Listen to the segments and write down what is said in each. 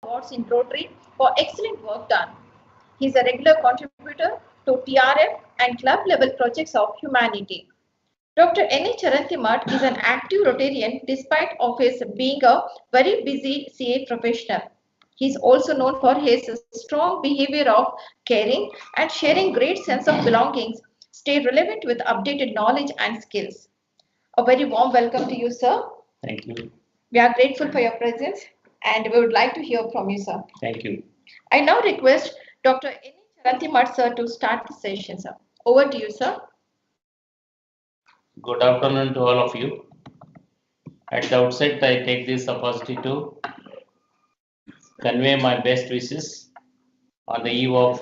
awards in Rotary for excellent work done. He is a regular contributor to TRF and club level projects of humanity. Dr. N. A. Charantimat is an active Rotarian despite of his being a very busy CA professional. He is also known for his strong behavior of caring and sharing great sense of belongings, stay relevant with updated knowledge and skills. A very warm welcome to you, sir. Thank you. We are grateful for your presence and we would like to hear from you, sir. Thank you. I now request Dr. N. A. Charantimat, sir, to start the session, sir. Over to you, sir. Good afternoon to all of you. At the outset, I take this opportunity to convey my best wishes on the eve of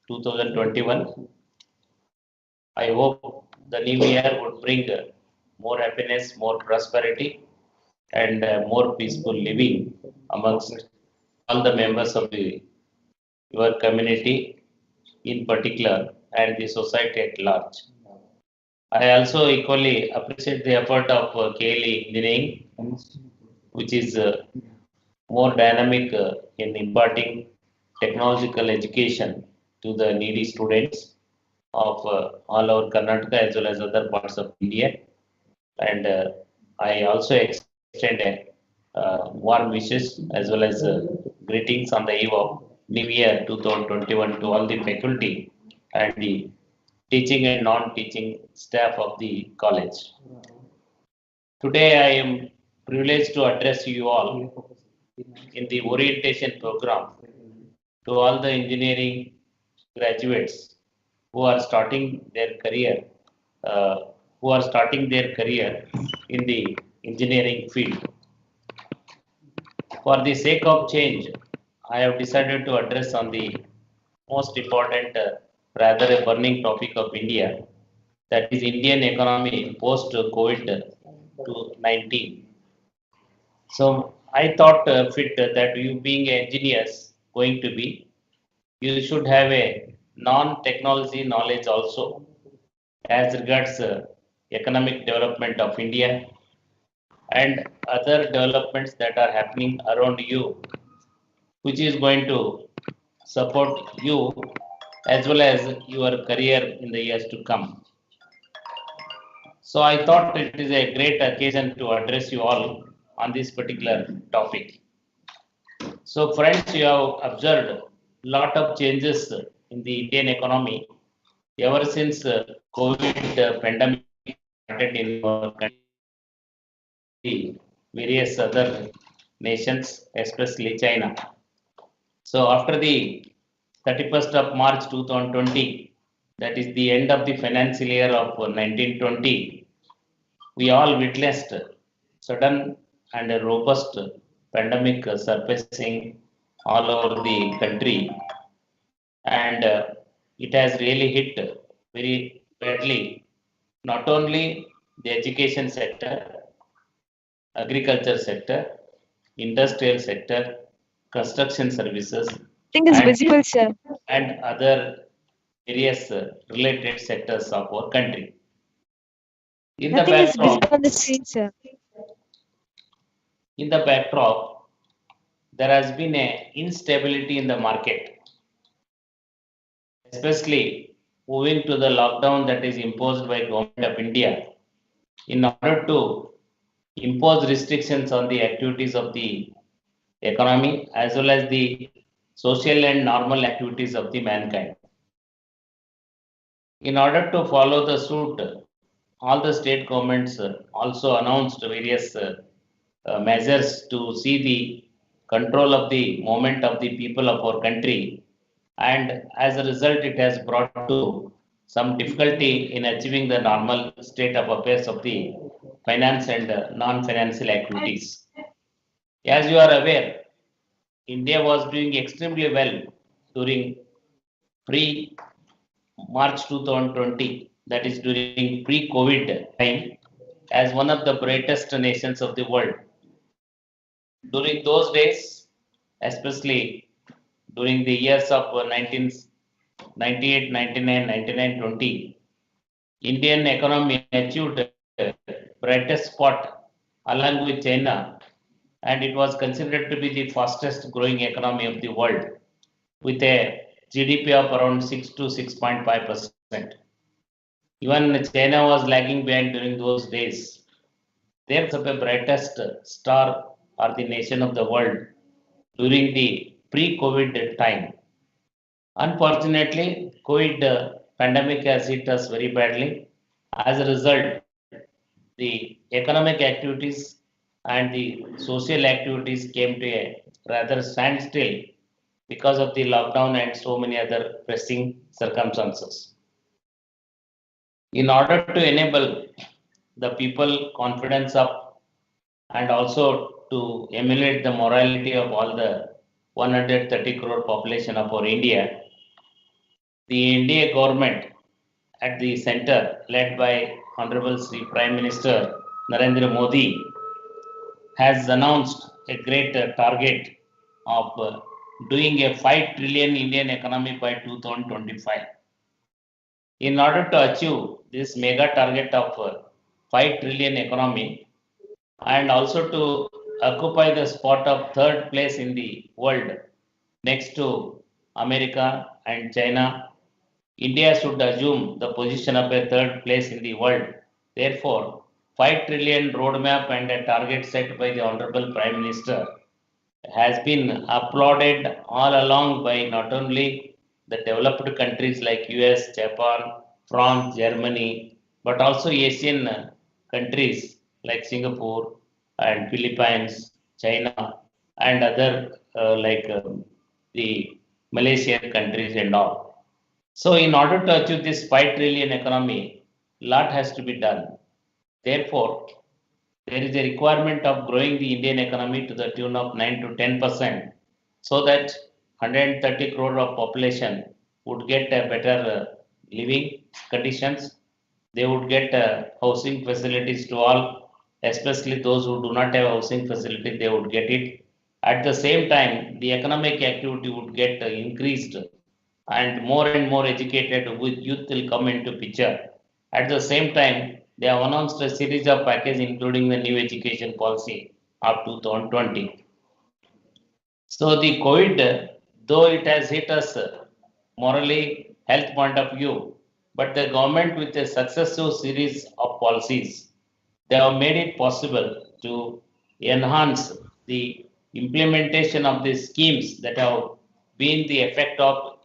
2021. I hope the new year would bring more happiness, more prosperity, and more peaceful living amongst all the members of your community in particular and the society at large. I also equally appreciate the effort of KLE Engineering, which is more dynamic in imparting technological education to the needy students of all over Karnataka as well as other parts of India. And I also extend warm wishes as well as greetings on the eve of New Year 2021 to all the faculty and the teaching and non-teaching staff of the college. Today I am privileged to address you all in the orientation program to all the engineering graduates who are starting their career, in the engineering field. For the sake of change, I have decided to address on the most important, rather a burning topic of India, that is Indian economy post COVID-19. So I thought fit that you being engineers going to be, you should have a non-technology knowledge also as regards economic development of India and other developments that are happening around you, which is going to support you as well as your career in the years to come. So I thought it is a great occasion to address you all on this particular topic. So friends, you have observed a lot of changes in the Indian economy ever since COVID pandemic started in our country, various other nations, especially China. So after the 31st of March 2020, that is the end of the financial year of 1920, we all witnessed sudden and a robust pandemic surfacing all over the country, and it has really hit very badly not only the education sector, agriculture sector, industrial sector, construction services, Thing is and, visible, sir. and other various related sectors of our country. In the Nothing is backdrop, visible on the screen, sir. in the backdrop, there has been a instability in the market, especially owing to the lockdown that is imposed by Government of India in order to impose restrictions on the activities of the economy as well as the social and normal activities of the mankind. In order to follow the suit, all the state governments also announced various measures to see the control of the movement of the people of our country, and as a result it has brought to some difficulty in achieving the normal state of affairs of the finance and non-financial activities. As you are aware, India was doing extremely well during pre-March 2020, that is during pre-COVID time, as one of the brightest nations of the world. During those days, especially during the years of 1998, 99, 99, 20, Indian economy achieved brightest spot along with China and it was considered to be the fastest growing economy of the world with a GDP of around 6 to 6.5%. Even China was lagging behind during those days. They were the brightest star or the nation of the world during the pre-COVID time. Unfortunately, COVID pandemic has hit us very badly. As a result, the economic activities and the social activities came to a rather standstill because of the lockdown and so many other pressing circumstances. In order to enable the people confidence up and also to emulate the morality of all the 130 crore population of our India, the India government at the center, led by Honorable Sri Prime Minister Narendra Modi, has announced a great target of doing a 5 trillion Indian economy by 2025. In order to achieve this mega target of 5 trillion economy and also to occupy the spot of third place in the world next to America and China, India should assume the position of a third place in the world. Therefore, 5 trillion roadmap and a target set by the Honorable Prime Minister has been applauded all along by not only the developed countries like US, Japan, France, Germany, but also Asian countries like Singapore and Philippines, China, and other the Malaysian countries and all. So, in order to achieve this 5 trillion economy, lot has to be done. Therefore, there is a requirement of growing the Indian economy to the tune of 9 to 10% so that 130 crore of population would get a better living conditions. They would get housing facilities to all, especially those who do not have housing facility, they would get it. At the same time, the economic activity would get increased and more educated with youth will come into picture. At the same time, they have announced a series of packages including the new education policy of 2020. So the COVID, though it has hit us morally, health point of view, but the government with a successive series of policies, they have made it possible to enhance the implementation of the schemes that have been the effect of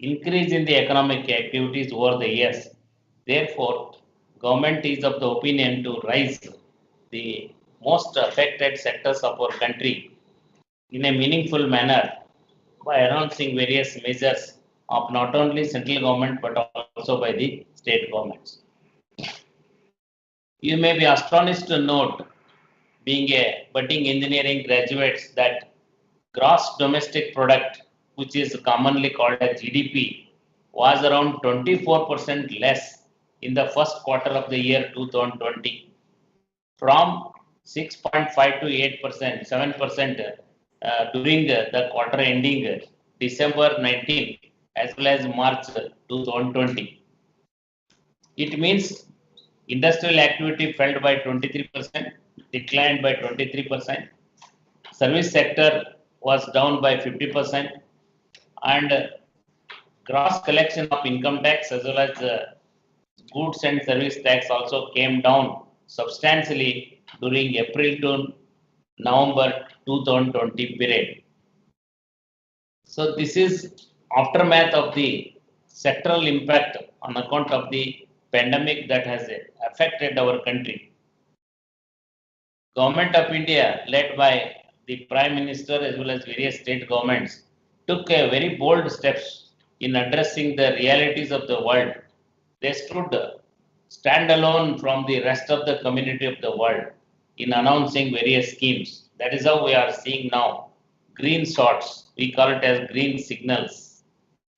increase in the economic activities over the years. Therefore, government is of the opinion to raise the most affected sectors of our country in a meaningful manner by announcing various measures of not only central government but also by the state governments. You may be astonished to note, being a budding engineering graduates, that gross domestic product, which is commonly called as GDP, was around 24% less in the first quarter of the year 2020 from 6.5 to 8%, 7% during the quarter ending December 19 as well as March 2020. It means industrial activity fell by 23%, declined by 23%. Service sector was down by 50%, and gross collection of income tax as well as goods and service tax also came down substantially during April to November 2020 period. So this is aftermath of the sectoral impact on account of the pandemic that has affected our country. Government of India, led by the Prime Minister as well as various state governments, took a very bold steps in addressing the realities of the world. They stood standalone from the rest of the community of the world in announcing various schemes. That is how we are seeing now green shots. We call it as green signals.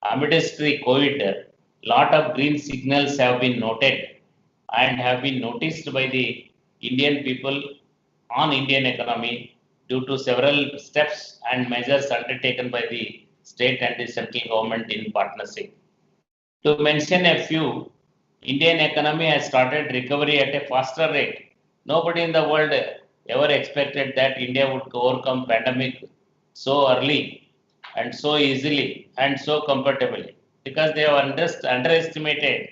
Amidst the COVID, lot of green signals have been noted and have been noticed by the Indian people on Indian economy due to several steps and measures undertaken by the state and the central government in partnership. To mention a few, Indian economy has started recovery at a faster rate. Nobody in the world ever expected that India would overcome pandemic so early and so easily and so comfortably, because they have underestimated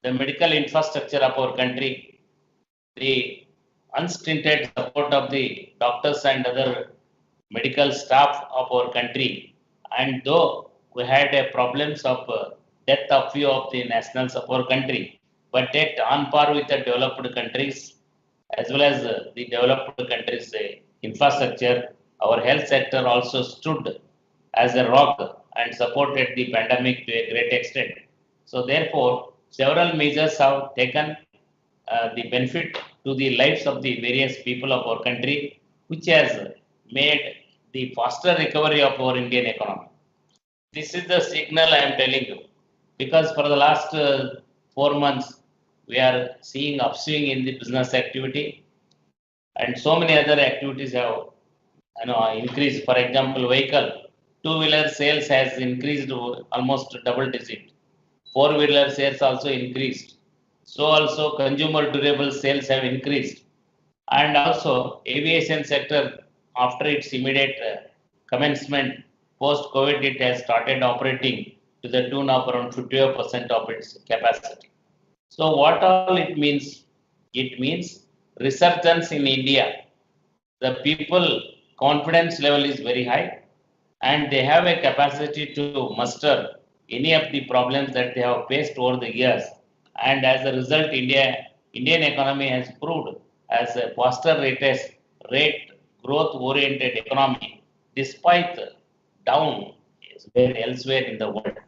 the medical infrastructure of our country, the unstinted support of the doctors and other medical staff of our country. And though we had a problems of death of few of the nationals of our country, but yet on par with the developed countries as well as the developed countries' infrastructure, our health sector also stood as a rock and supported the pandemic to a great extent. So therefore, several measures have taken the benefit to the lives of the various people of our country, which has made the faster recovery of our Indian economy. This is the signal I am telling you, because for the last 4 months we are seeing upswing in the business activity, and so many other activities have increased. For example, vehicle two-wheeler sales has increased to almost double digit. Four-wheeler sales also increased. So also consumer durable sales have increased, and also aviation sector, after its immediate commencement post COVID, it has started operating to the tune of around 50% of its capacity. So what all it means? It means resurgence in India. The people confidence level is very high, and they have a capacity to muster any of the problems that they have faced over the years. And as a result, Indian economy has proved as a faster rate growth oriented economy despite down elsewhere in the world.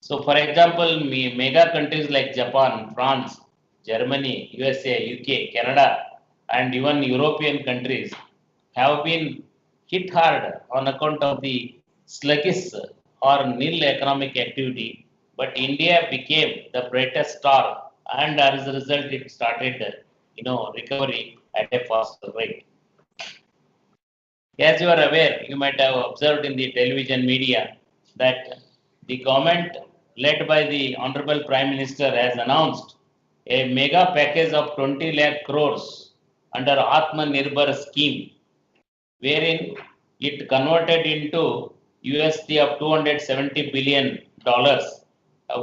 So, for example, mega countries like Japan, France, Germany, USA, UK, Canada, and even European countries have been hit hard on account of the sluggish or nil economic activity. But India became the brightest star, and as a result, it started, recovery at a faster rate. As you are aware, you might have observed in the television media that the government led by the Honorable Prime Minister has announced a mega package of 20 lakh crores under Atmanirbhar scheme, wherein it converted into USD of $270 billion,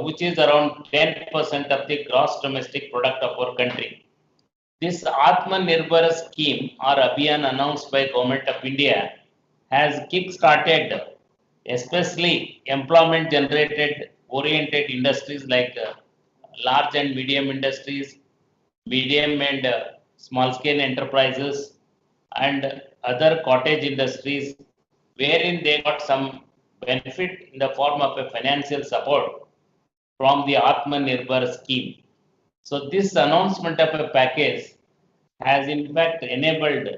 which is around 10% of the gross domestic product of our country. This Atmanirbhar scheme or Abhiyan announced by Government of India has kick-started especially employment generated oriented industries like large and medium industries, medium and small scale enterprises, and other cottage industries, wherein they got some benefit in the form of a financial support from the Atmanirbhar scheme. So this announcement of a package has in fact enabled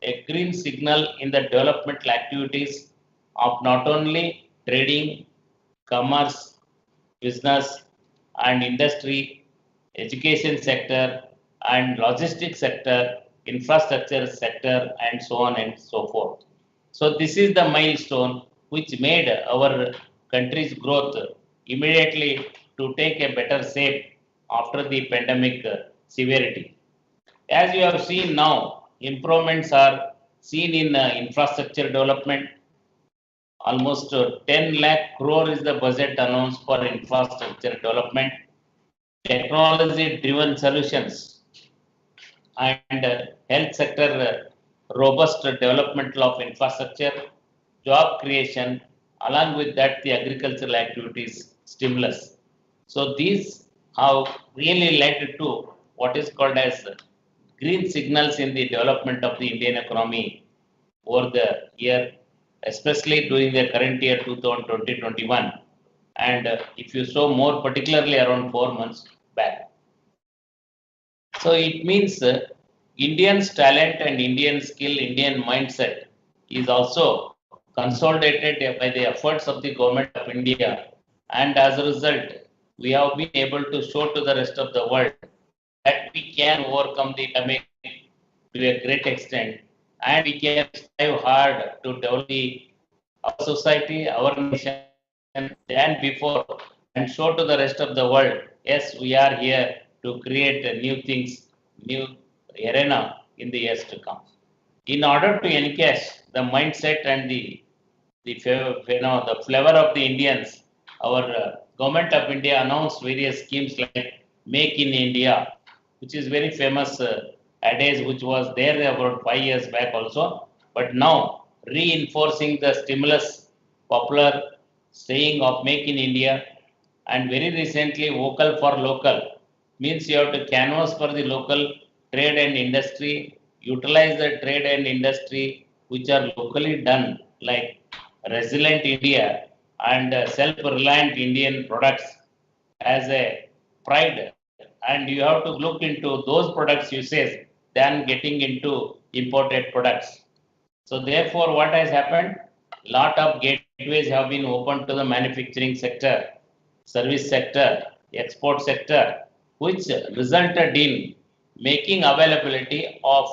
a green signal in the developmental activities of not only trading, commerce, business and industry, education sector and logistics sector, infrastructure sector and so on and so forth. So this is the milestone which made our country's growth immediately to take a better shape after the pandemic severity. As you have seen now, improvements are seen in infrastructure development. Almost 10 lakh crore is the budget announced for infrastructure development, technology driven solutions, and health sector robust development of infrastructure, job creation, along with that, the agricultural activities stimulus. So, these have really led to what is called as green signals in the development of the Indian economy over the year, especially during the current year 2020-21. And if you saw more particularly around 4 months back. So it means Indians' talent and Indian skill, Indian mindset is also consolidated by the efforts of the government of India. And as a result, we have been able to show to the rest of the world that we can overcome the pandemic to a great extent, and we can strive hard to develop our society, our nation than before, and show to the rest of the world, yes, we are here to create new things, new arena in the years to come. In order to encash the mindset and the flavor of the Indians, our government of India announced various schemes like Make in India, which is very famous adage, which was there about 5 years back also, but now reinforcing the stimulus popular saying of Make in India, and very recently vocal for local means you have to canvas for the local trade and industry, utilize the trade and industry which are locally done, like resilient India and self-reliant Indian products as a pride, and you have to look into those products uses than getting into imported products. So therefore, what has happened? Lot of gateways have been opened to the manufacturing sector, service sector, export sector, which resulted in making availability of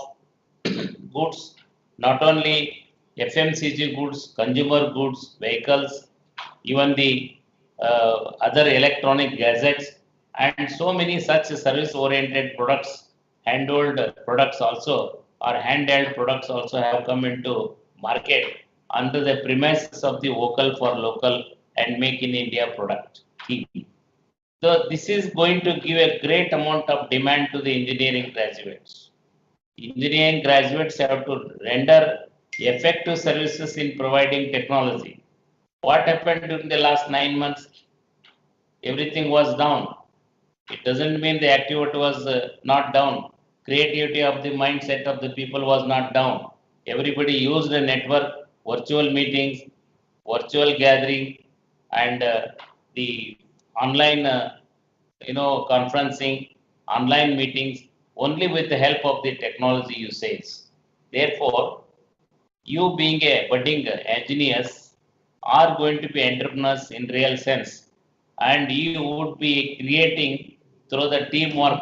goods, not only FMCG goods, consumer goods, vehicles, even the other electronic gadgets, and so many such service oriented products, handheld products also, or handheld products also have come into market under the premises of the vocal for local and make in India product theme. So this is going to give a great amount of demand to the engineering graduates. Engineering graduates have to render effective services in providing technology. What happened during the last 9 months? Everything was down. It doesn't mean the activity was not down. Creativity of the mindset of the people was not down. Everybody used the network, virtual meetings, virtual gathering, and the online, conferencing, online meetings, only with the help of the technology usage. Therefore, you being a budding engineers are going to be entrepreneurs in real sense, and you would be creating through the teamwork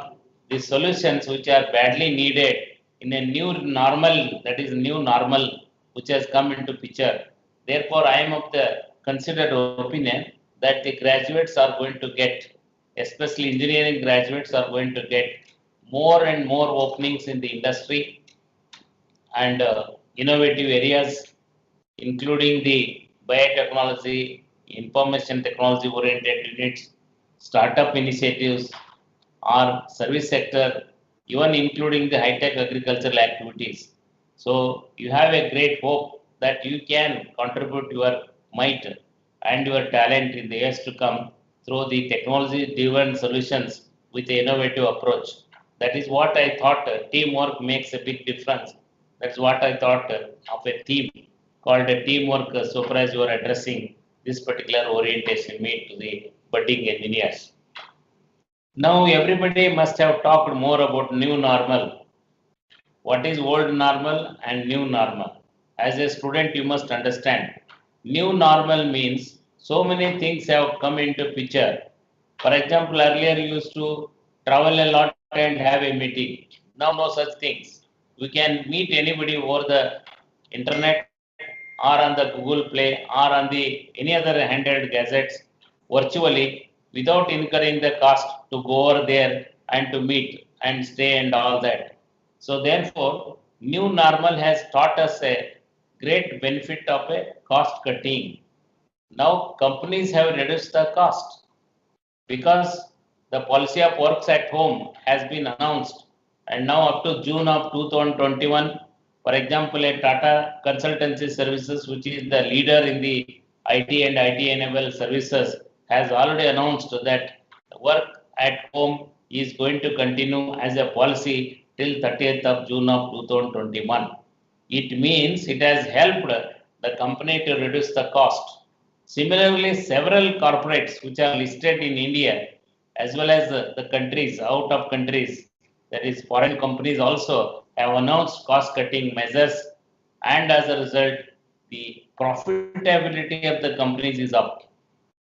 the solutions which are badly needed in a new normal, that is new normal which has come into picture. Therefore, I am of the considered opinion that the graduates are going to get, especially engineering graduates are going to get more and more openings in the industry and innovative areas, including the biotechnology, information technology oriented units, startup initiatives, or service sector, even including the high-tech agricultural activities. So you have a great hope that you can contribute your might and your talent in the years to come through the technology-driven solutions with the innovative approach. That is what I thought. Teamwork makes a big difference. That's what I thought of a theme called a teamwork. So far as you are addressing this particular orientation meet to the budding engineers. Now everybody must have talked more about new normal. What is old normal and new normal? As a student, you must understand. New normal means so many things have come into picture. For example, earlier you used to travel a lot and have a meeting. Now no such things. We can meet anybody over the internet or on the Google Play or on the any other handheld gadgets virtually without incurring the cost to go over there and to meet and stay and all that. So therefore, new normal has taught us a great benefit of a cost cutting. Now companies have reduced the cost because the policy of works at home has been announced, and now up to June of 2021, for example, a Tata Consultancy Services, which is the leader in the IT and IT enabled services, has already announced that work at home is going to continue as a policy till 30th of June of 2021. It means it has helped the company to reduce the cost. Similarly, several corporates which are listed in India as well as the countries out of countries, that is foreign companies also have announced cost cutting measures, and as a result the profitability of the companies is up.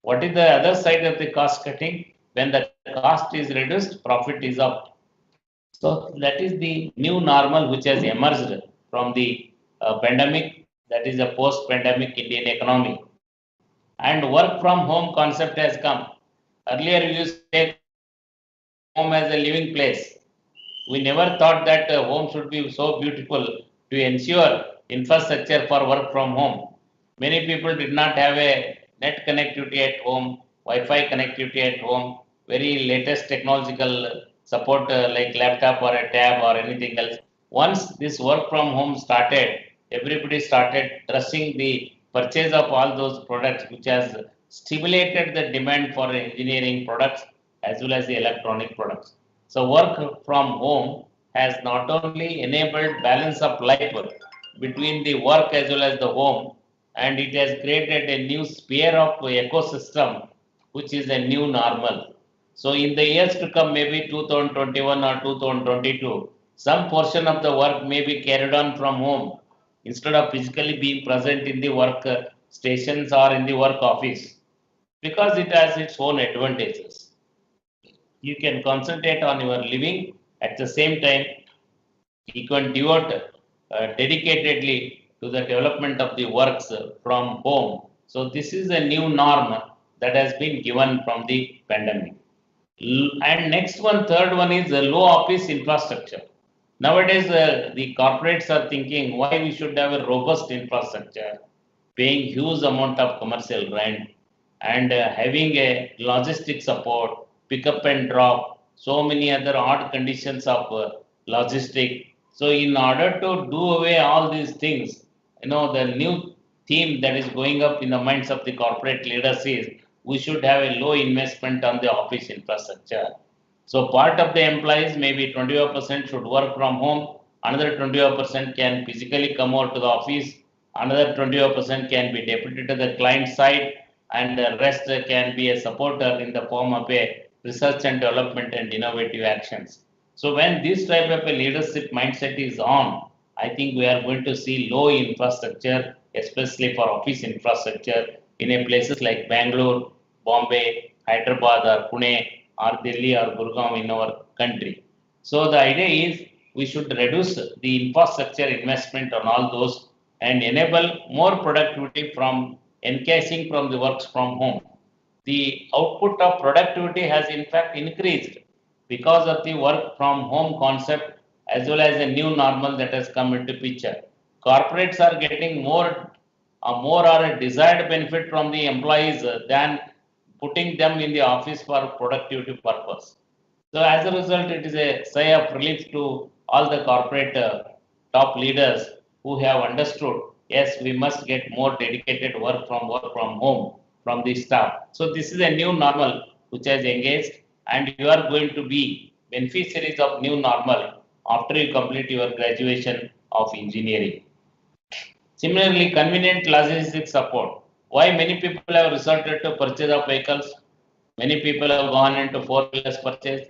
What is the other side of the cost cutting? When the cost is reduced, profit is up. So that is the new normal which has emerged from the pandemic, that is a post pandemic Indian economy. And work from home concept has come. Earlier we used to take home as a living place. We never thought that home should be so beautiful to ensure infrastructure for work from home. Many people did not have a net connectivity at home, Wi-Fi connectivity at home, very latest technological support like laptop or a tab or anything else. Once this work from home started, everybody started trusting the purchase of all those products, which has stimulated the demand for engineering products as well as the electronic products. So work from home has not only enabled balance of life between the work as well as the home, and it has created a new sphere of ecosystem, which is a new normal. So in the years to come, maybe 2021 or 2022, some portion of the work may be carried on from home instead of physically being present in the work stations or in the work office, because it has its own advantages. You can concentrate on your living at the same time you can devote dedicatedly to the development of the works from home. So this is a new norm that has been given from the pandemic. And next one, third one is low office infrastructure. Nowadays, the corporates are thinking why we should have a robust infrastructure, paying huge amount of commercial rent, and having a logistic support, pick up and drop, so many other odd conditions of logistic. So, in order to do away all these things, the new theme that is going up in the minds of the corporate leaders is we should have a low investment on the office infrastructure. So part of the employees, maybe 25% should work from home, another 25% can physically come out to the office, another 25% can be deputed to the client side, and the rest can be a supporter in the form of a research and development and innovative actions. So when this type of a leadership mindset is on, I think we are going to see low infrastructure, especially for office infrastructure in a places like Bangalore, Bombay, Hyderabad or Pune or Delhi or Gurgaon in our country. So the idea is we should reduce the infrastructure investment on all those and enable more productivity from encashing from the works from home. The output of productivity has in fact increased because of the work from home concept as well as a new normal that has come into picture. Corporates are getting more or a desired benefit from the employees than putting them in the office for productivity purpose. So as a result, it is a sigh of relief to all the corporate top leaders who have understood, yes, we must get more dedicated work from home from the staff. So this is a new normal which has engaged, and you are going to be beneficiaries of new normal after you complete your graduation of engineering. Similarly, convenient logistics support. Why many people have resorted to purchase of vehicles? Many people have gone into four-wheelers purchase.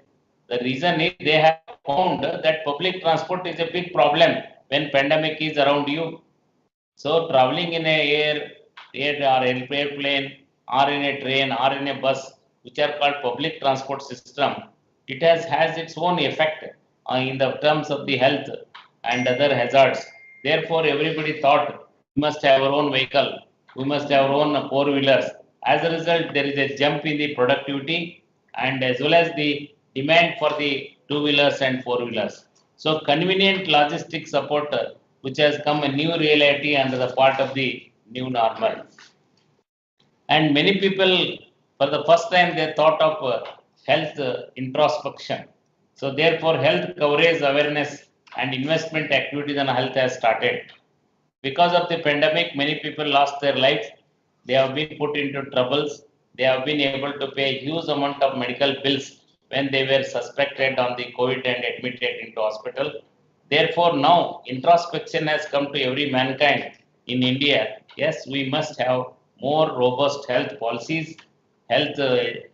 The reason is they have found that public transport is a big problem when pandemic is around you. So traveling in air or airplane or in a train or in a bus, which are called public transport system, it has its own effect in the terms of the health and other hazards. Therefore, everybody thought we must have our own vehicle, we must have our own four wheelers. As a result, there is a jump in the productivity and as well as the demand for the two wheelers and four wheelers. So, convenient logistic support, which has come a new reality under the part of the new normal. And many people, for the first time, they thought of health introspection. So, therefore, health coverage awareness and investment activities on health has started. Because of the pandemic, many people lost their lives. They have been put into troubles. They have been able to pay a huge amount of medical bills when they were suspected on the COVID and admitted into hospital. Therefore, now introspection has come to every mankind in India. Yes, we must have more robust health policies, health, the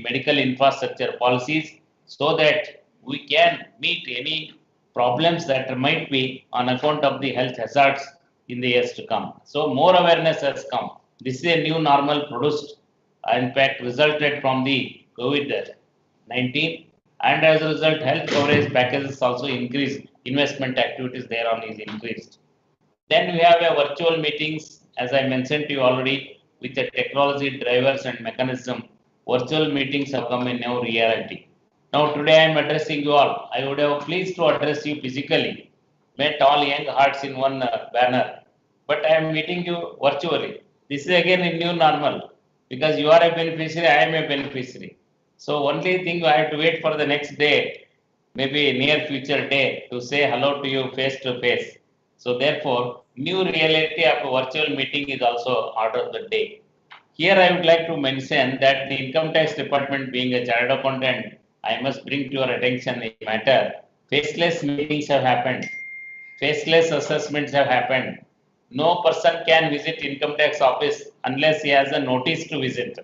medical infrastructure policies, so that we can meet any problems that might be on account of the health hazards in the years to come. So more awareness has come. This is a new normal produced, in fact, resulted from the COVID-19, and as a result, health coverage packages also increased. Investment activities thereon is increased. Then we have a virtual meetings, as I mentioned to you already, with the technology drivers and mechanism. Virtual meetings have come in now reality. Now today I am addressing you all. I would have pleased to address you physically. met all young hearts in one banner, but I am meeting you virtually. This is again a new normal because you are a beneficiary, I am a beneficiary. So only thing I have to wait for the next day, maybe near future day, to say hello to you face to face. So therefore, new reality of a virtual meeting is also order of the day. Here I would like to mention that the income tax department being a chartered accountant, I must bring to your attention a matter. Faceless meetings have happened. Faceless assessments have happened. No person can visit income tax office unless he has a notice to visit.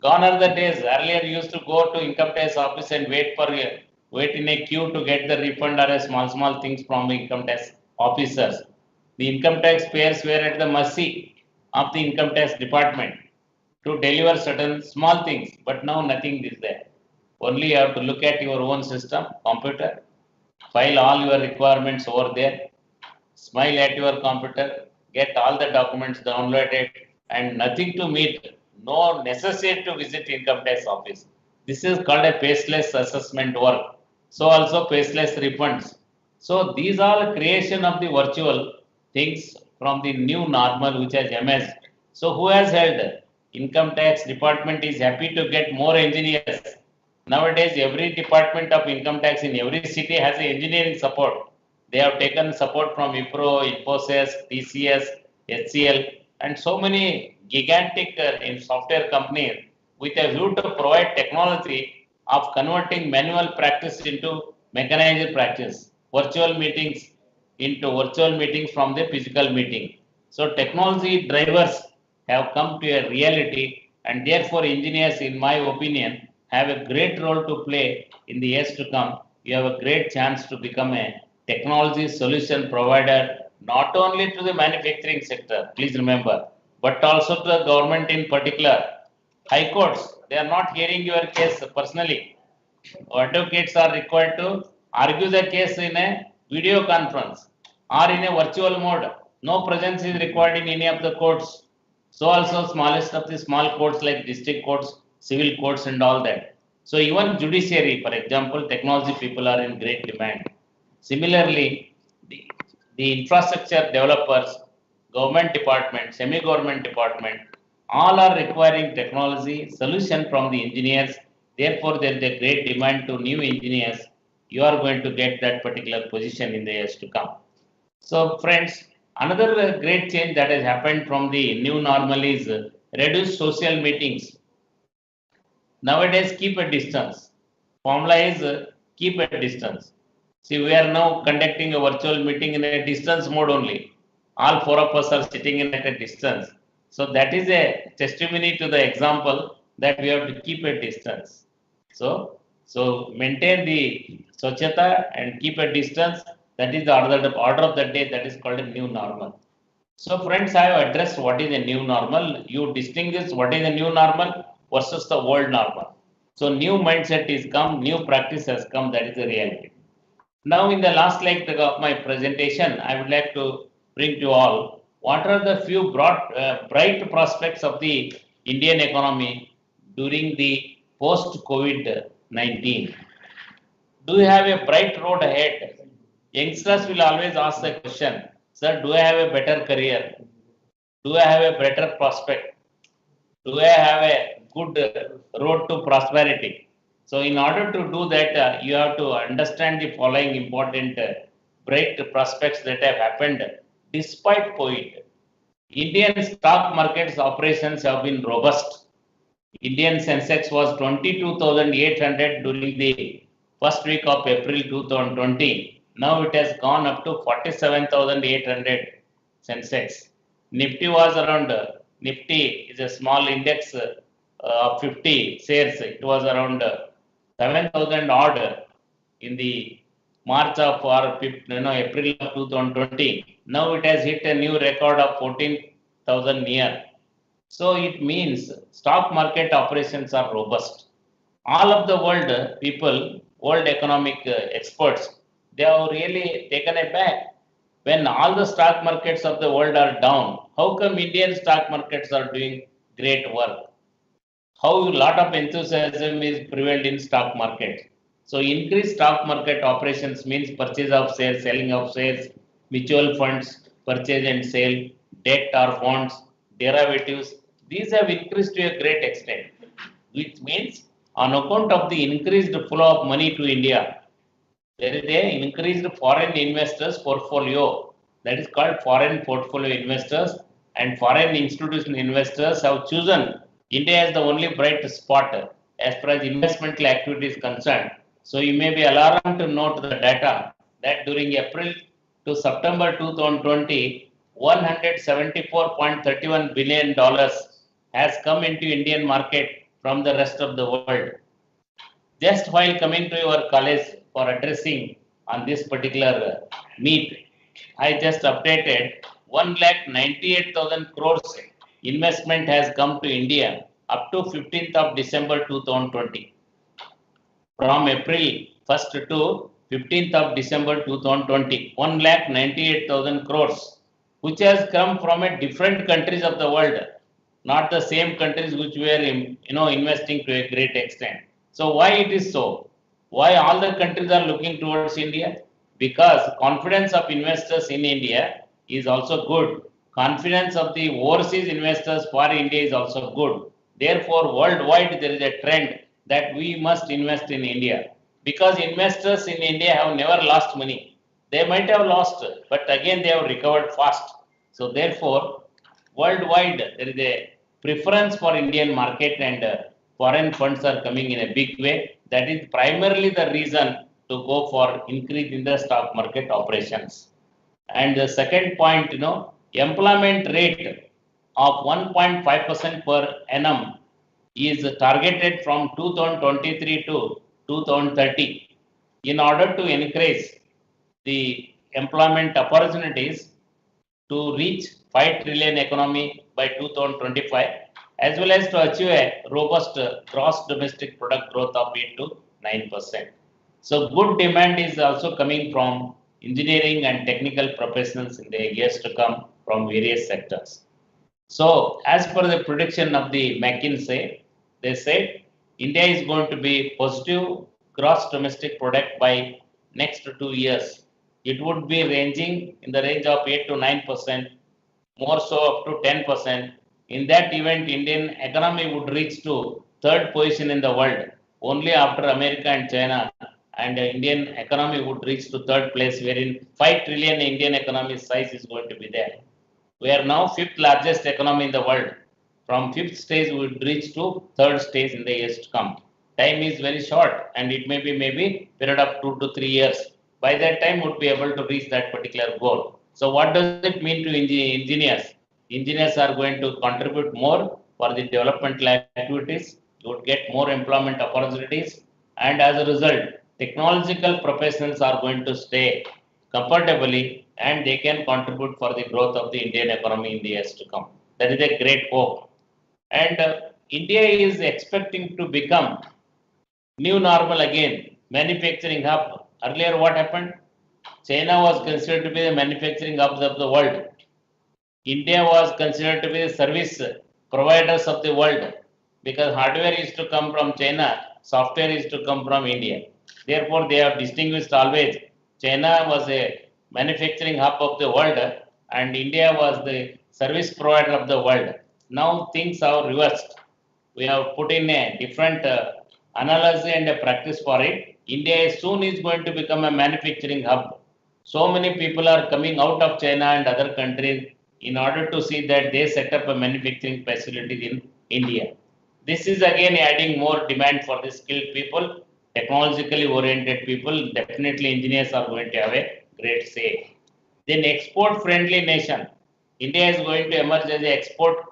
Gone are the days. Earlier, you used to go to income tax office and wait in a queue to get the refund or a small things from the income tax officers. The income tax payers were at the mercy of the income tax department to deliver certain small things, but now nothing is there. Only you have to look at your own system, computer, file all your requirements over there, smile at your computer, get all the documents downloaded, and nothing to meet, no necessity to visit income tax office. This is called a faceless assessment work. So also faceless refunds. So these are creation of the virtual things from the new normal which has emerged. So who has held? Income tax department is happy to get more engineers. Nowadays, every department of income tax in every city has a engineering support. They have taken support from Wipro, Infosys, TCS, HCL, and so many gigantic in software companies with a view to provide technology of converting manual practice into mechanized practice, virtual meetings into virtual meetings from the physical meeting. So technology drivers have come to a reality, and therefore engineers, in my opinion, have a great role to play in the years to come. You have a great chance to become a technology solution provider, not only to the manufacturing sector, please remember, but also to the government in particular. High courts, they are not hearing your case personally. Advocates are required to argue the case in a video conference or in a virtual mode. No presence is required in any of the courts. So also smallest of the small courts like district courts, civil courts and all that. So even judiciary, for example, technology people are in great demand. Similarly, the infrastructure developers, government department, semi-government department, all are requiring technology solution from the engineers. Therefore, there is a great demand to new engineers. You are going to get that particular position in the years to come. So, friends, another great change that has happened from the new normal is reduced social meetings. Nowadays, keep a distance. Formula is keep a distance. See, we are now conducting a virtual meeting in a distance mode only. All four of us are sitting in at a distance. So that is a testimony to the example that we have to keep a distance. So maintain the swachhata and keep a distance. That is the order of the day. That is called a new normal. So friends, I have addressed what is a new normal. You distinguish what is a new normal versus the old normal. So new mindset is come, new practice has come, that is the reality. Now in the last leg of my presentation, I would like to bring to all what are the few bright prospects of the Indian economy during the post-COVID-19. Do you have a bright road ahead? Youngsters will always ask the question, sir, do I have a better career? Do I have a better prospect? Do I have a good road to prosperity? So, in order to do that, you have to understand the following important bright prospects that have happened despite COVID. Indian stock markets operations have been robust. Indian Sensex was 22,800 during the first week of April 2020. Now it has gone up to 47,800 Sensex. Nifty was around, Nifty is a small index of 50 shares. It was around 7,000 odd in the March of or April of 2020. Now it has hit a new record of 14,000 near. So it means stock market operations are robust. All of the world people, world economic experts, they have really taken a back. When all the stock markets of the world are down, how come Indian stock markets are doing great work? How a lot of enthusiasm is prevailed in stock market. So increased stock market operations means purchase of shares, selling of shares, mutual funds, purchase and sale, debt or bonds, derivatives. These have increased to a great extent, which means on account of the increased flow of money to India, there is a increased foreign investors portfolio, that is called foreign portfolio investors, and foreign institutional investors have chosen India as the only bright spot as far as investmental activity is concerned. So you may be alarmed to note the data that during April to September 2020, $174.31 billion has come into Indian market from the rest of the world. Just while coming to your college for addressing on this particular meet, I just updated 1,98,000 crores investment has come to India up to 15th of December 2020. From April 1st to 15th of December 2020, 1,98,000 crores, which has come from a different countries of the world, not the same countries which were investing to a great extent. So why it is so? Why all the countries are looking towards India? Because confidence of investors in India is also good. Confidence of the overseas investors for India is also good. Therefore, worldwide there is a trend that we must invest in India. Because investors in India have never lost money. They might have lost, but again they have recovered fast. So therefore, worldwide there is a preference for Indian market, and foreign funds are coming in a big way. That is primarily the reason to go for increase in the stock market operations. And the second point, employment rate of 1.5% per annum is targeted from 2023 to 2030 in order to increase the employment opportunities to reach 5 trillion economy by 2025, as well as to achieve a robust gross domestic product growth of 8 to 9%. So good demand is also coming from engineering and technical professionals in the years to come from various sectors. So as per the prediction of the McKinsey, they said India is going to be positive gross domestic product by next 2 years. It would be ranging in the range of 8 to 9%, more so up to 10%. In that event, Indian economy would reach to third position in the world, only after America and China, and the Indian economy would reach to third place, wherein 5 trillion Indian economy size is going to be there. We are now fifth largest economy in the world. From fifth stage, we would reach to third stage in the years to come. Time is very short, and it may be period of 2 to 3 years. By that time, would be able to reach that particular goal. So, what does it mean to engineers? Engineers are going to contribute more for the developmental activities. You would get more employment opportunities, and as a result, technological professionals are going to stay comfortably, and they can contribute for the growth of the Indian economy in the years to come. That is a great hope. And India is expecting to become new normal again, manufacturing hub. Earlier, what happened? China was considered to be the manufacturing hub of the world. India was considered to be the service providers of the world, because hardware is to come from China, software is to come from India. Therefore, they have distinguished always. China was a manufacturing hub of the world, and India was the service provider of the world. Now things have reversed. We have put in a different analogy and a practice for it. India soon is going to become a manufacturing hub. So many people are coming out of China and other countries in order to see that they set up a manufacturing facility in India. This is again adding more demand for the skilled people, technologically oriented people. Definitely engineers are going to have a great say. Then export friendly nation. India is going to emerge as an export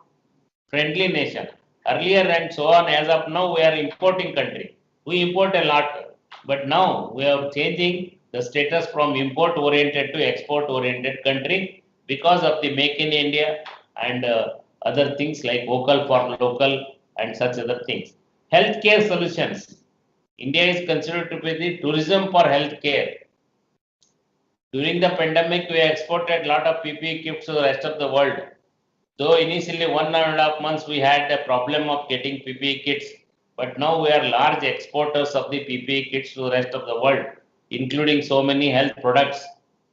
friendly nation. Earlier and so on, as of now, we are importing country. We import a lot, but now we are changing the status from import oriented to export oriented country because of the Make in India and other things like vocal for local and such other things. Healthcare solutions. India is considered to be the tourism for healthcare. During the pandemic, we exported a lot of PPE kits to the rest of the world. Though initially 1.5 months we had the problem of getting PPE kits, but now we are large exporters of the PPE kits to the rest of the world, including so many health products,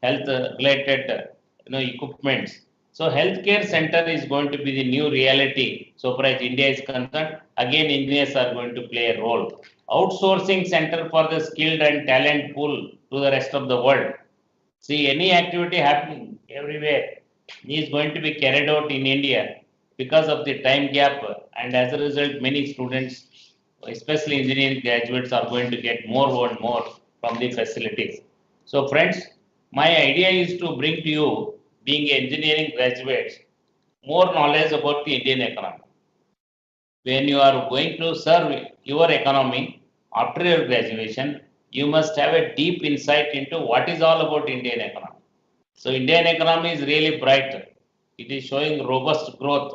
health related equipments. So healthcare center is going to be the new reality. So far as India is concerned, again engineers are going to play a role. Outsourcing center for the skilled and talent pool to the rest of the world. See, any activity happening everywhere is going to be carried out in India because of the time gap, and as a result, many students, especially engineering graduates, are going to get more and more from the facilities. So, friends, my idea is to bring to you, being engineering graduates, more knowledge about the Indian economy. When you are going to serve your economy after your graduation, you must have a deep insight into what is all about Indian economy. So Indian economy is really bright. It is showing robust growth.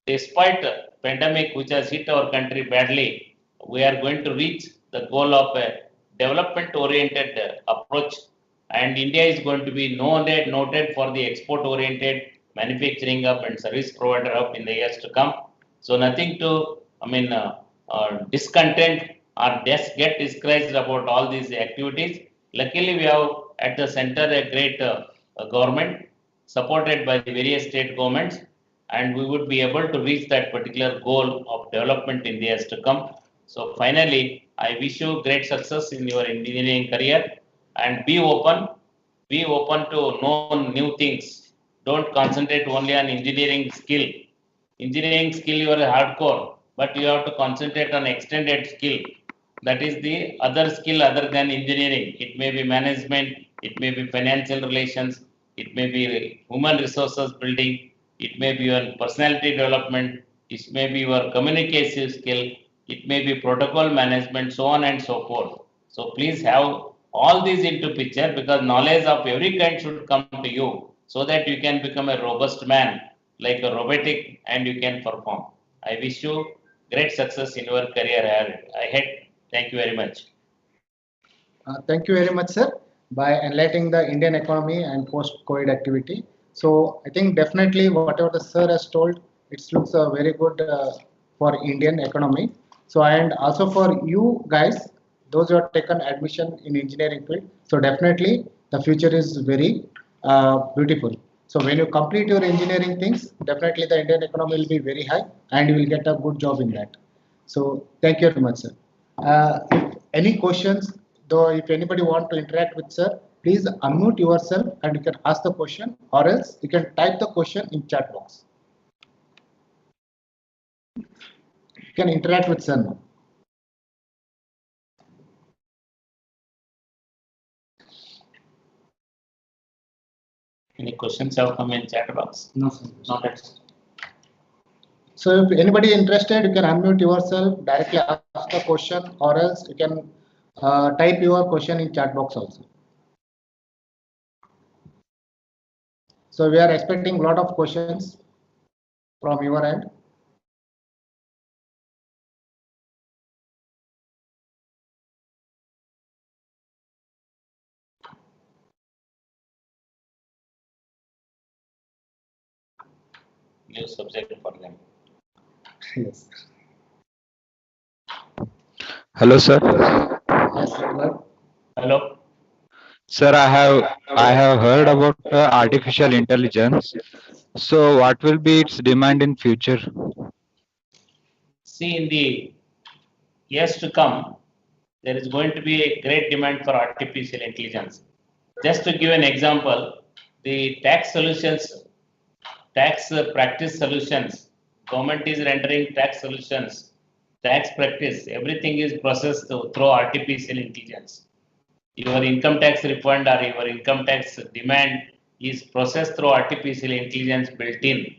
Despite pandemic which has hit our country badly, we are going to reach the goal of a development oriented approach, and India is going to be noted for the export oriented manufacturing hub and service provider hub in the years to come. So nothing to, discontent or get discouraged about all these activities. Luckily, we have at the center a great government supported by the various state governments, and we would be able to reach that particular goal of development in the years to come. So finally, I wish you great success in your engineering career, and be open to know new things. Don't concentrate only on engineering skill. Engineering skill you are hardcore, but you have to concentrate on extended skill. That is the other skill other than engineering. It may be management, it may be financial relations, it may be human resources building, it may be your personality development, it may be your communication skill, it may be protocol management, so on and so forth. So please have all these into picture, because knowledge of every kind should come to you so that you can become a robust man like a robotic and you can perform. I wish you great success in your career ahead. Thank you very much. Thank you very much, sir, by enlightening the Indian economy and post-COVID activity. So I think definitely whatever the sir has told, it looks very good for Indian economy. So and also for you guys, those who have taken admission in engineering field, so definitely the future is very beautiful. So when you complete your engineering things, definitely the Indian economy will be very high and you will get a good job in that. So thank you very much, sir. If any questions, though, if anybody want to interact with sir, please unmute yourself and you can ask the question, or else you can type the question in chat box. You can interact with sir now. Any questions have come in chat box? No, sir. Not yet. So if anybody interested, you can unmute yourself, directly ask the question, or else you can type your question in chat box also. So we are expecting a lot of questions from your end. New subject for them. Yes. Hello, sir. Yes, sir. Hello. Sir, I have heard about artificial intelligence. So, what will be its demand in future? See, in the years to come, there is going to be a great demand for artificial intelligence. Just to give an example, the tax practice solutions, government is rendering tax solutions, tax practice, everything is processed through artificial intelligence. Your income tax refund or your income tax demand is processed through artificial intelligence built in.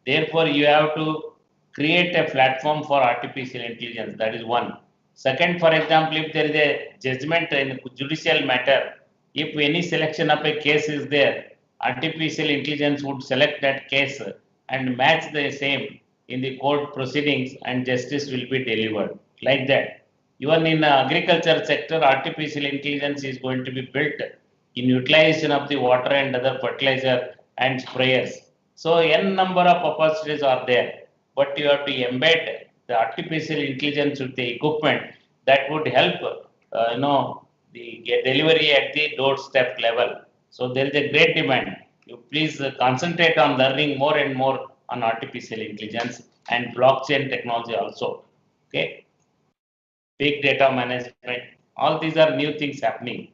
Therefore, you have to create a platform for artificial intelligence. That is one. Second, for example, if there is a judgment in a judicial matter, if any selection of a case is there, artificial intelligence would select that case and match the same in the court proceedings, and justice will be delivered. Like that. Even in agriculture sector, artificial intelligence is going to be built in utilization of the water and other fertilizer and sprayers. So n number of opportunities are there, but you have to embed the artificial intelligence with the equipment that would help, the delivery at the doorstep level. So there is a great demand. You please concentrate on learning more and more on artificial intelligence and blockchain technology also. Okay, big data management. All these are new things happening.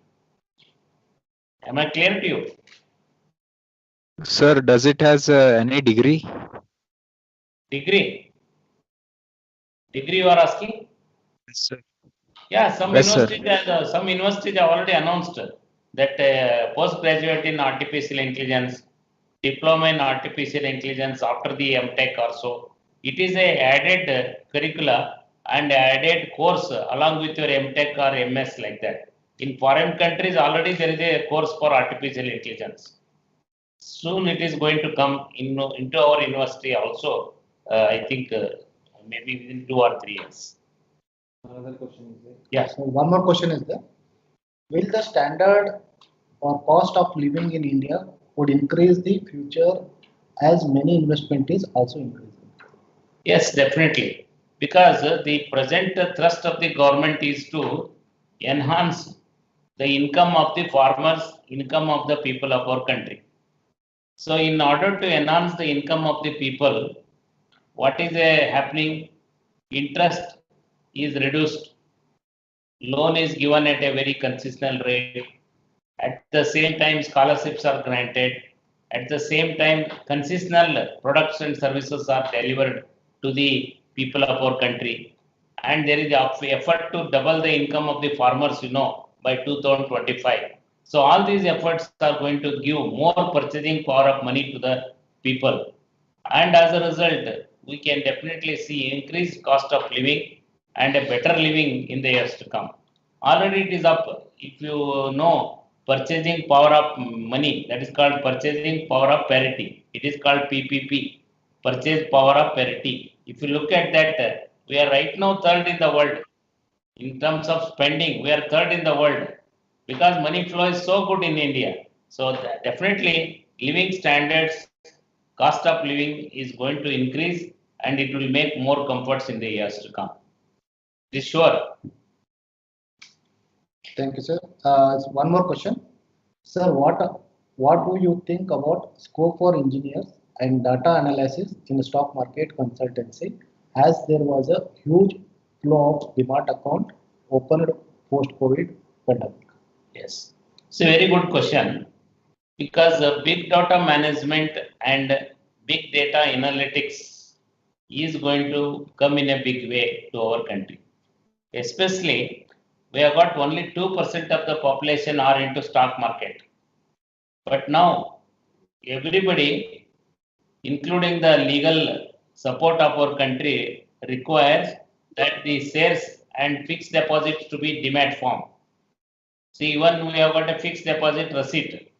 Am I clear to you? Sir, does it has any degree? Degree. Degree you are asking? Yes, sir. Yeah, Yes, sir. some universities have already announced that postgraduate in artificial intelligence, diploma in artificial intelligence after the MTech or so. It is a added curricula and added course along with your MTech or MS like that. In foreign countries already there is a course for artificial intelligence. Soon it is going to come into our university also. I think maybe within 2 or 3 years. Another question is there. Yeah. So one more question is there. Will the standard or cost of living in India would increase the future as many investment is also increasing? Yes, definitely. Because the present thrust of the government is to enhance the income of the farmers, income of the people of our country. So, in order to enhance the income of the people, what is happening? Interest is reduced, loan is given at a very consistent rate. At the same time, scholarships are granted. At the same time, consistent products and services are delivered to the people of our country. And there is effort to double the income of the farmers, by 2025. So all these efforts are going to give more purchasing power of money to the people. And as a result, we can definitely see increased cost of living and a better living in the years to come. Already it is up. If you know purchasing power of money, that is called purchasing power of parity. It is called PPP, purchase power of parity. If you look at that, we are right now third in the world. In terms of spending, we are third in the world because money flow is so good in India. So definitely living standards, cost of living is going to increase and it will make more comforts in the years to come. This sure. Thank you, sir. One more question. Sir, what do you think about scope for engineers and data analysis in the stock market consultancy as there was a huge flow of demand account opened post-COVID pandemic? Yes. It's a very good question because big data management and big data analytics is going to come in a big way to our country. Especially, we have got only 2% of the population are into stock market. But now, everybody, including the legal support of our country, requires that the shares and fixed deposits to be demat form. See, even we have got a fixed deposit receipt,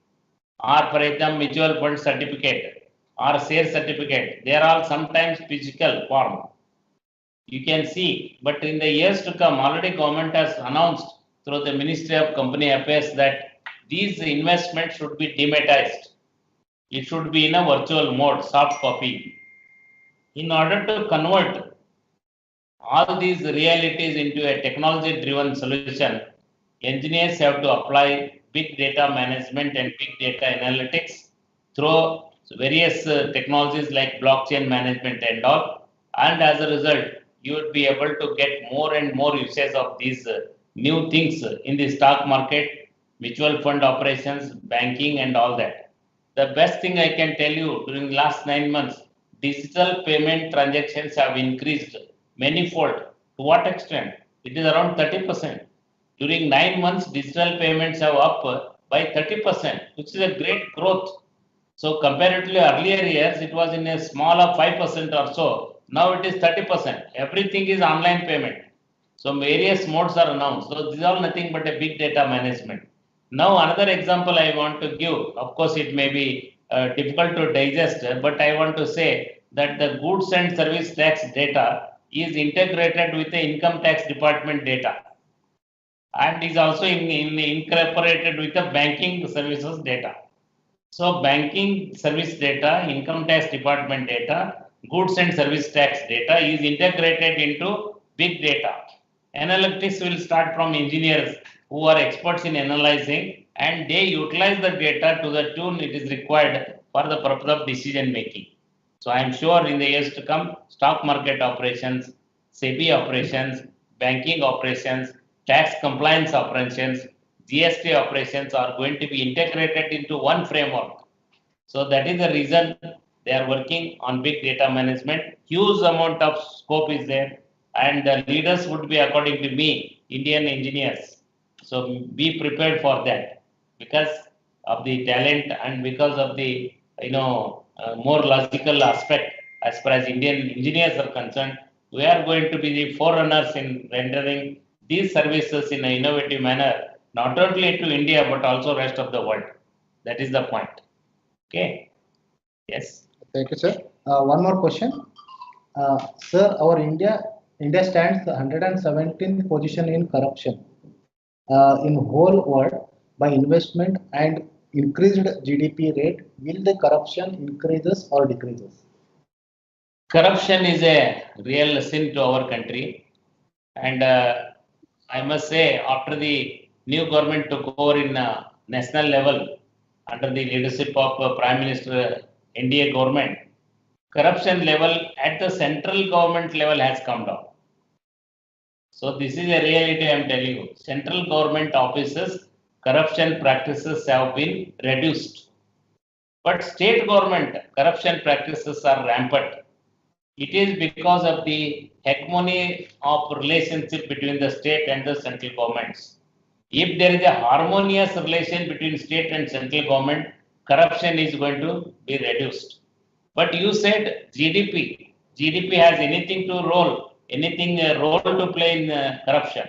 or for example, mutual fund certificate, or share certificate. They are all sometimes physical form. You can see, but in the years to come, already government has announced through the Ministry of Company Affairs that these investments should be dematized. It should be in a virtual mode, soft copy. In order to convert all these realities into a technology driven solution, engineers have to apply big data management and big data analytics through various technologies like blockchain management and all. And as a result, you would be able to get more and more usage of these new things in the stock market, mutual fund operations, banking, and all that. The best thing I can tell you during the last 9 months, digital payment transactions have increased manifold. To what extent? It is around 30%. During 9 months, digital payments have up by 30%, which is a great growth. So comparatively earlier years, it was in a small of 5% or so. Now it is 30%. Everything is online payment. So various modes are announced. So these are nothing but a big data management. Now another example I want to give. Of course, it may be difficult to digest, but I want to say that the goods and service tax data is integrated with the income tax department data and is also incorporated with the banking services data. So banking service data, income tax department data, goods and service tax data is integrated into big data. Analytics will start from engineers who are experts in analyzing, and they utilize the data to the tune it is required for the purpose of decision making. So I am sure in the years to come, stock market operations, SEBI operations, banking operations, tax compliance operations, GST operations are going to be integrated into one framework. So that is the reason they are working on big data management. Huge amount of scope is there, and the leaders would be, according to me, Indian engineers. So be prepared for that because of the talent and because of the more logical aspect as far as Indian engineers are concerned. We are going to be the forerunners in rendering these services in an innovative manner, not only to India but also rest of the world. That is the point. Okay. Yes. Thank you, sir. One more question. Sir, our India stands the 117th position in corruption in whole world by investment and increased GDP rate. Will the corruption increases or decreases? Corruption is a real sin to our country, and I must say, after the new government took over in national level under the leadership of Prime Minister NDA government, corruption level at the central government level has come down. So this is a reality I am telling you. Central government offices, corruption practices have been reduced. But state government corruption practices are rampant. It is because of the hegemony of relationship between the state and the central governments. If there is a harmonious relation between state and central government, corruption is going to be reduced. But you said GDP. GDP has anything role to play in corruption.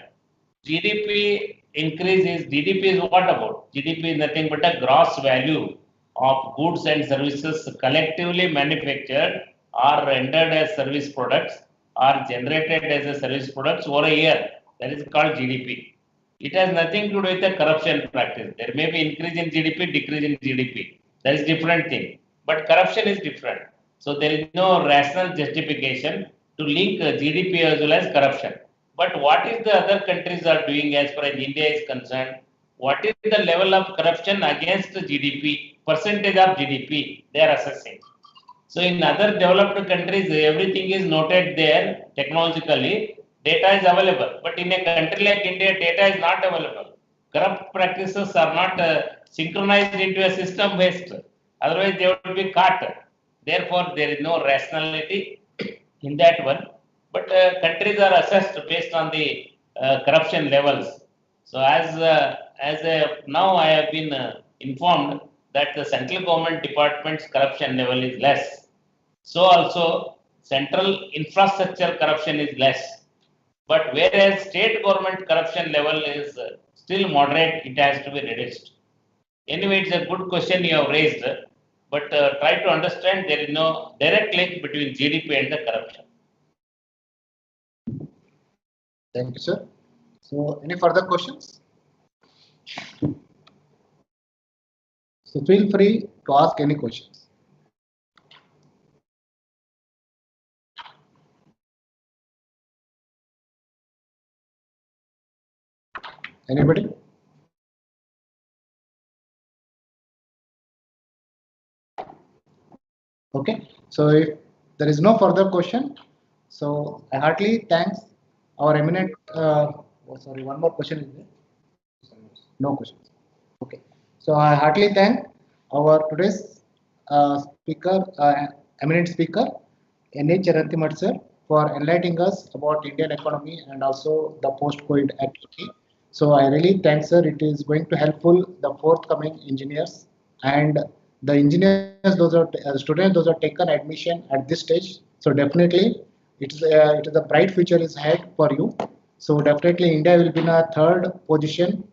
GDP is what about? GDP is nothing but a gross value of goods and services collectively manufactured or rendered as service products or generated as a service products over a year. That is called GDP. It has nothing to do with the corruption practice. There may be increase in GDP, decrease in GDP. That is different thing. But corruption is different. So there is no rational justification to link GDP as well as corruption. But what is the other countries are doing as far as India is concerned? What is the level of corruption against the GDP, percentage of GDP they are assessing? So in other developed countries, everything is noted there technologically, data is available. But in a country like India, data is not available. Corrupt practices are not synchronized into a system based. Otherwise, they would be caught. Therefore, there is no rationality in that one. But countries are assessed based on the corruption levels. So now I have been informed that the central government department's corruption level is less. So also central infrastructure corruption is less. But whereas state government corruption level is still moderate, it has to be reduced. Anyway, it's a good question you have raised, but try to understand there is no direct link between GDP and the corruption. Thank you, sir. So, any further questions? So, feel free to ask any questions. Anybody? Okay. So, if there is no further question, so I heartily thanks our eminent. Sorry, one more question is there. No questions. Okay. So I heartily thank our today's speaker, eminent speaker, N.A. Charantimat sir, for enlightening us about Indian economy and also the post-COVID activity. So I really thank sir. It is going to helpful the forthcoming engineers and the engineers, those are students, those are taken admission at this stage. So definitely, it is a bright future is ahead for you. So definitely, India will be in a third position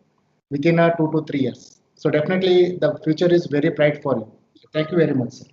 within 2 to 3 years. So definitely, the future is very bright for you. Thank you very much, sir.